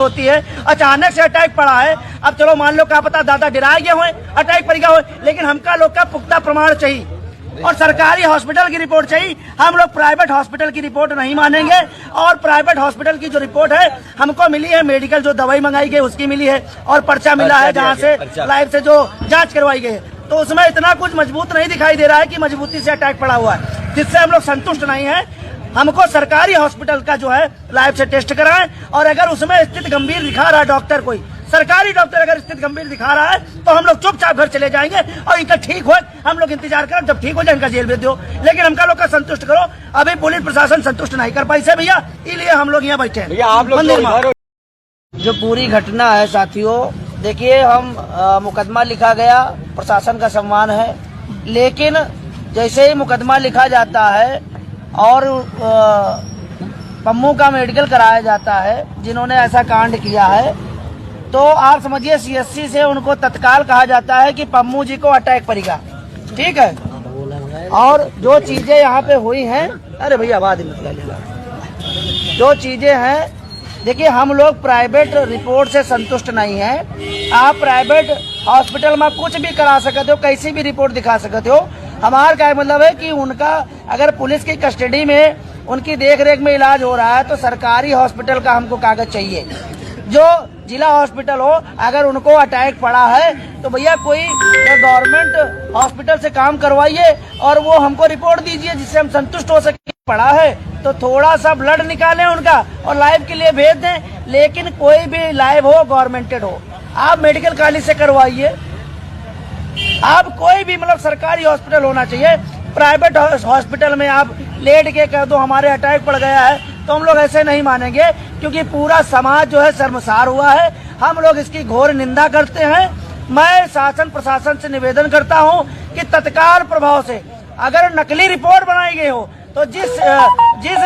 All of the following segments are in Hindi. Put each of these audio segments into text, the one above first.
होती है, अचानक से अटैक पड़ा है। अब चलो मान लो क्या पता दादा डराए गए हो, अटैक पड़ गया हो, लेकिन हमका लोग का पुख्ता प्रमाण चाहिए और सरकारी हॉस्पिटल की रिपोर्ट चाहिए। हम लोग प्राइवेट हॉस्पिटल की रिपोर्ट नहीं मानेंगे। और प्राइवेट हॉस्पिटल की जो रिपोर्ट है हमको मिली है, मेडिकल जो दवाई मंगाई गई उसकी मिली है और पर्चा मिला है जहाँ से लाइव से जो जांच करवाई गई है, तो उसमें इतना कुछ मजबूत नहीं दिखाई दे रहा है कि मजबूती से अटैक पड़ा हुआ है, जिससे हम लोग संतुष्ट नहीं है। हमको सरकारी हॉस्पिटल का जो है लाइव से टेस्ट कराएं और अगर उसमें स्थिति गंभीर दिखा रहा है डॉक्टर, कोई सरकारी डॉक्टर अगर स्थिति गंभीर दिखा रहा है तो हम लोग चुपचाप घर चले जाएंगे और इनका ठीक हो हम लोग इंतजार करें, जब ठीक हो जाए इनका जेल भेज दो। लेकिन हमका लोग का संतुष्ट करो। अभी पुलिस प्रशासन संतुष्ट नहीं कर पाई से भैया, इसलिए हम लोग यहाँ बैठे हैं। आप लोग जो पूरी घटना है साथियों, देखिए हम मुकदमा लिखा गया, प्रशासन का सम्मान है, लेकिन जैसे ही मुकदमा लिखा जाता है और पम्मू का मेडिकल कराया जाता है जिन्होंने ऐसा कांड किया है, तो आप समझिए सीएससी से उनको तत्काल कहा जाता है कि पम्मू जी को अटैक पड़ेगा, ठीक है। और जो चीजें यहाँ पे हुई हैं, अरे भैया बाद में जो चीजें हैं, देखिए हम लोग प्राइवेट रिपोर्ट से संतुष्ट नहीं हैं। आप प्राइवेट हॉस्पिटल में कुछ भी करा सकते हो, कैसी भी रिपोर्ट दिखा सकते हो। हमारा क्या मतलब है कि उनका अगर पुलिस की कस्टडी में उनकी देख रेख में इलाज हो रहा है तो सरकारी हॉस्पिटल का हमको कागज चाहिए। जो जिला हॉस्पिटल हो, अगर उनको अटैक पड़ा है तो भैया कोई गवर्नमेंट हॉस्पिटल से काम करवाइए और वो हमको रिपोर्ट दीजिए जिससे हम संतुष्ट हो सके। पड़ा है तो थोड़ा सा ब्लड निकालें उनका और लाइव के लिए भेज दें, लेकिन कोई भी लाइव हो गवर्नमेंटेड हो, आप मेडिकल कॉलेज से करवाइए। आप कोई भी मतलब सरकारी हॉस्पिटल होना चाहिए। प्राइवेट हॉस्पिटल में आप लेट के कह दो हमारे अटैक पड़ गया है, तो हम लोग ऐसे नहीं मानेंगे, क्योंकि पूरा समाज जो है शर्मसार हुआ है। हम लोग इसकी घोर निंदा करते हैं। मैं शासन प्रशासन से निवेदन करता हूं कि तत्काल प्रभाव से अगर नकली रिपोर्ट बनाई गई हो तो जिस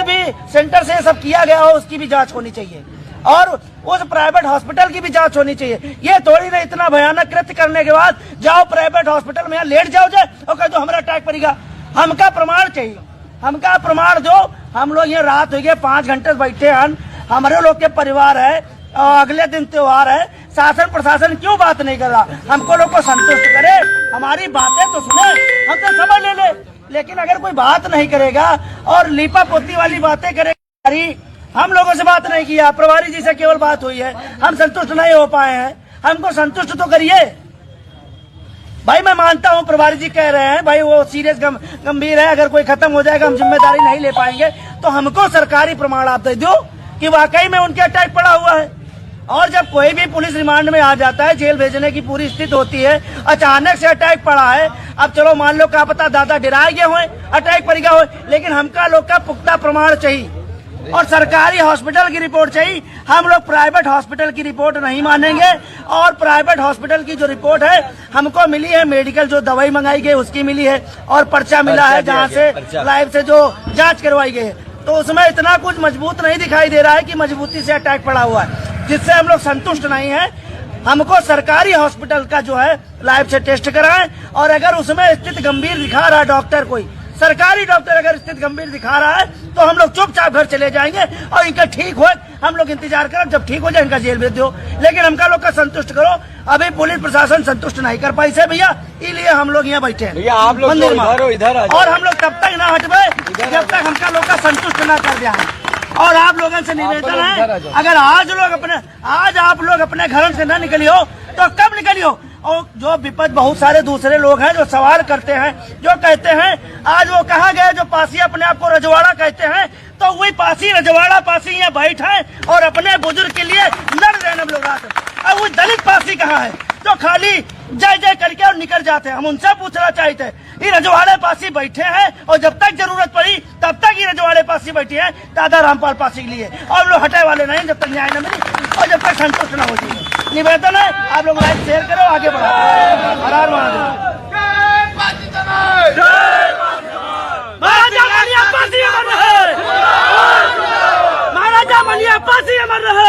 भी सेंटर से सब किया गया हो उसकी भी जांच होनी चाहिए और उस प्राइवेट हॉस्पिटल की भी जांच होनी चाहिए। ये थोड़ी ना इतना भयानक कृत्य करने के बाद जाओ प्राइवेट हॉस्पिटल में यहाँ लेट जाओ और कह दो हमारा अटैक पड़ेगा। हमका प्रमाण चाहिए, हमका प्रमाण दो। हम लोग ये रात हो गए 5 घंटे बैठे हैं, हमारे लोग के परिवार है और अगले दिन त्योहार है, शासन प्रशासन क्यों बात नहीं कर रहा? हमको लोग को संतुष्ट करे, हमारी बातें तो सुने, हमसे समझ ले। लेकिन अगर कोई बात नहीं करेगा और लीपा पोती वाली बातें करेगा, हम लोगों से बात नहीं किया, प्रभारी जी से केवल बात हुई है, हम संतुष्ट नहीं हो पाए हैं। हमको संतुष्ट तो करिए भाई। मैं मानता हूं प्रभारी जी कह रहे हैं भाई वो सीरियस गंभीर है, अगर कोई खत्म हो जाएगा हम जिम्मेदारी नहीं ले पाएंगे, तो हमको सरकारी प्रमाण आप दे दो कि वाकई में उनके अटैक पड़ा हुआ है। और जब कोई भी पुलिस रिमांड में आ जाता है, जेल भेजने की पूरी स्थिति होती है, अचानक से अटैक पड़ा है। अब चलो मान लो क्या पता दादा डराए गए हो, अटैक पड़ गया हो, लेकिन हमका लोग का पुख्ता प्रमाण चाहिए और सरकारी हॉस्पिटल की रिपोर्ट चाहिए। हम लोग प्राइवेट हॉस्पिटल की रिपोर्ट नहीं मानेंगे। और प्राइवेट हॉस्पिटल की जो रिपोर्ट है हमको मिली है, मेडिकल जो दवाई मंगाई गई उसकी मिली है और पर्चा मिला है जहाँ से लाइव से जो जांच करवाई गई है, तो उसमें इतना कुछ मजबूत नहीं दिखाई दे रहा है कि मजबूती से अटैक पड़ा हुआ है, जिससे हम लोग संतुष्ट नहीं है। हमको सरकारी हॉस्पिटल का जो है लाइव से टेस्ट कराएं और अगर उसमें स्थिति गंभीर दिखा रहा है डॉक्टर, कोई सरकारी डॉक्टर अगर स्थिति गंभीर दिखा रहा है तो हम लोग चुपचाप घर चले जाएंगे और इनका ठीक हो हम लोग इंतजार करें, जब ठीक हो जाए इनका जेल भेज दो। लेकिन हमका लोग का संतुष्ट करो। अभी पुलिस प्रशासन संतुष्ट नहीं कर पाई से भैया, इसलिए हम लोग यहाँ बैठे हैं। आप लोग इधर और हम लोग तब तक ना हटवे जब तक हमका लोग का संतुष्ट ना कर दिया। और आप लोगों से निवेदन है, अगर आज आप लोग अपने घरों से न निकलियो तो कब निकलियो? और जो विपक्ष बहुत सारे दूसरे लोग हैं जो सवाल करते हैं, जो कहते हैं आज वो कहा गए जो पासी अपने आप को रजवाड़ा कहते हैं, तो वही पासी रजवाड़ा पासी यहाँ बैठे हैं और अपने बुजुर्ग के लिए लड़ रहे हैं हम लोग रात। और वो दलित पासी कहाँ है जो खाली जय जय करके और निकल जाते हैं? हम उनसे पूछना चाहते हैं, ये रजवाड़े पासी बैठे हैं और जब तक जरूरत पड़ी तब तक ये रजवाड़े पासी बैठे हैं दादा रामपाल पासी के लिए, और लोग हटे वाले नहीं जब तक न्याय न मिले और जब तक संतुष्ट न हो जाए। निवेदन है आप लोग लाइक शेयर करो, आगे बढ़ो। हर हर महादेव। महाराजा मलिया पासी अमर रहे।